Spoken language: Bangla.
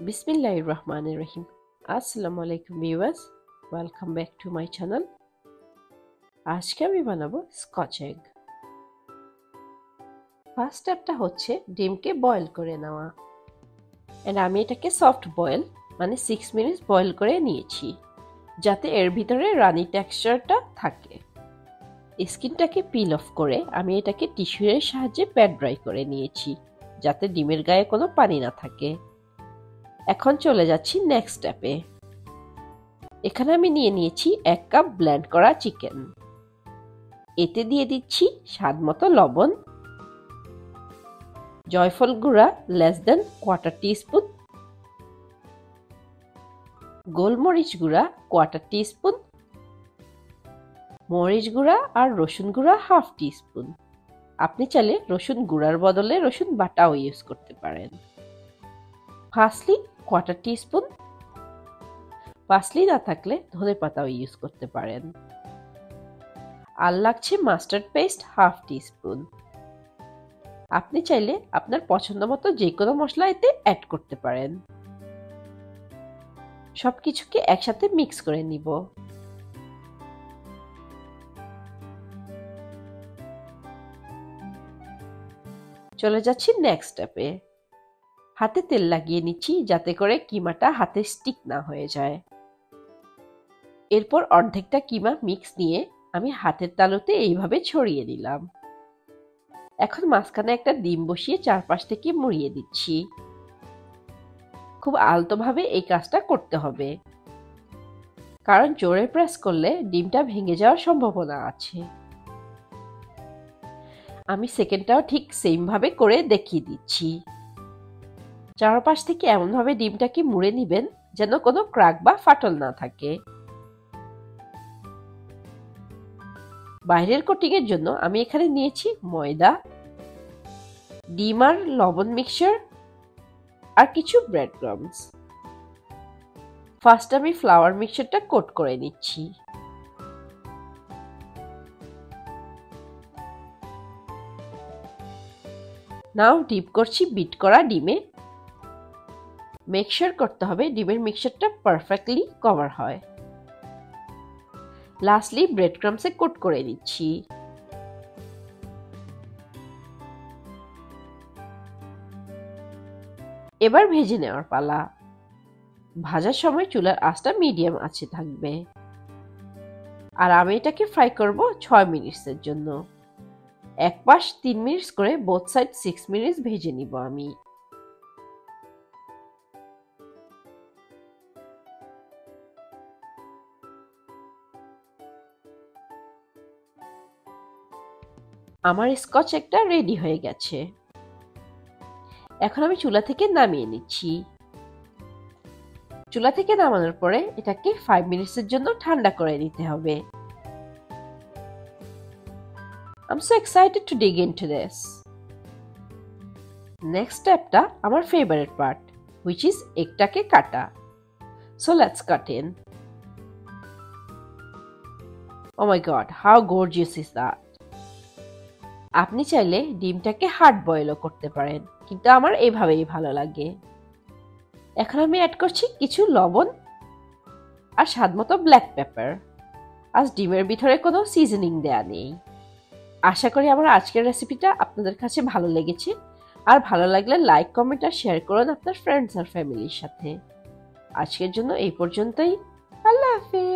Bismillahirrahmanirrahim. আসসালামু আলাইকুম viewers, welcome back to my channel. আজকে আমি বানাবো স্কচ এগ। ফার্স্ট স্টেপটা হচ্ছে ডিমকে বয়েল করে নেওয়া। এন্ড আমি এটাকে সফট বয়েল মানে 6 মিনিট বয়েল করে নিয়েছি, যাতে এর ভিতরে রানি টেক্সচারটা থাকে। স্কিনটাকে পিল অফ করে আমি এটাকে টিস্যুর সাহায্যে প্যাড ড্রাই করে নিয়েছি, যাতে ডিমের গায়ে কোনো পানি না থাকে। এখন চলে যাচ্ছি নেক্সট স্টেপে। এখানে আমি নিয়ে নিয়েছি 1 কাপ ব্লেন্ড করা চিকেন। এতে দিয়ে দিচ্ছি স্বাদমতো লবণ, জয়ফল গুঁড়া লেস দেন 1/4 টিস্পুন, গোলমরিচ গুঁড়া 1/4 টিস্পুন, মরিচ গুঁড়া আর রসুন গুঁড়া 1/2 টিস্পুন। আপনি চাইলে রসুন গুঁড়ার বদলে রসুন বাটাও ইউজ করতে পারেন। পার্সলি 1/4 টিস্পুন, পার্সলি না থাকলে ধনেপাতাও ইউজ করতে পারেন। আর লাগছে মাস্টার্ড পেস্ট 1/2 টিস্পুন। আপনি চাইলে আপনার পছন্দ মতো যে কোনো মশলা এতে অ্যাড করতে পারেন। সবকিছুকে একসাথে মিক্স করে নিব। চলে যাচ্ছি নেক্সট স্টেপে। হাতে তেল লাগিয়ে নিচ্ছি, যাতে করে কিমাটা হাতে স্টিক না হয়ে যায়। এরপর অর্ধেকটা কিমা মিক্স নিয়ে আমি হাতের তালুতে এইভাবে ছড়িয়ে দিলাম। এখন মাঝখানে একটা ডিম বসিয়ে চারপাশ থেকে মুড়িয়ে দিচ্ছি। খুব আলতোভাবে এই কাজটা করতে হবে, কারণ জোরে প্রেস করলে ডিমটা ভেঙে যাওয়ার সম্ভাবনা আছে। আমি সেকেন্ডটাও ঠিক সেম ভাবে করে দেখিয়ে দিচ্ছি। চারপাশ থেকে এমনভাবে ডিমটাকে মুড়ে নিবেন যেন কোনো ক্র্যাক বা ফাটল না থাকে। বাইরের কোটিং এর জন্য আমি এখানে নিয়েছি ময়দা, ডিম আর লবণ মিক্সচার আর কিছু ব্রেড ক্রাম্বস। ফার্স্ট আমি ফ্লাওয়ার মিক্সচারটা কোট করে নিচ্ছি। নাও ডিপ করছি বিট করা ডিমে। মেক শিওর করতে হবে ডিমের মিক্সচারটা পারফেক্টলি কভার হয়। লাস্টলি ব্রেড ক্রাম্বসে কোট করে নিচ্ছি। এবার ভেজে নেওয়ার পালা। ভাজার সময় চুলার আঁচটা মিডিয়াম আঁচে থাকবে। আর আমি এটাকে ফ্রাই করব 6 মিনিটের জন্য। এক পাশ 3 মিনিট করে বোথ সাইড 6 মিনিট ভেজে নিব আমি। আমার স্কচ একটা রেডি হয়ে গেছে। এখন আমি চুলা থেকে নামিয়ে নিচ্ছি। চুলা থেকে নামানোর পরে এটাকে 5 মিনিটের জন্য ঠান্ডা করে নিতে হবে। I'm so excited to dig into this. Next stepটা আমার favorite part, which is এগটাকে কাটা. So let's cut in. Oh my god, how gorgeous is that? আপনি চাইলে ডিমটাকে হার্ড বয়েলও করতে পারেন, কিন্তু আমার এইভাবেই ভালো লাগে। এখন আমি অ্যাড করছি কিছু লবণ আর স্বাদমতো ব্ল্যাক পেপার। আজ ডিমের ভিতরে কোনো সিজনিং দেয়া নেই। আশা করি আমার আজকের রেসিপিটা আপনাদের কাছে ভালো লেগেছে। আর ভালো লাগলে লাইক, কমেন্ট আর শেয়ার করুন আপনার ফ্রেন্ডস আর ফ্যামিলির সাথে। আজকের জন্য এই পর্যন্তই। আল্লাহ হাফেজ।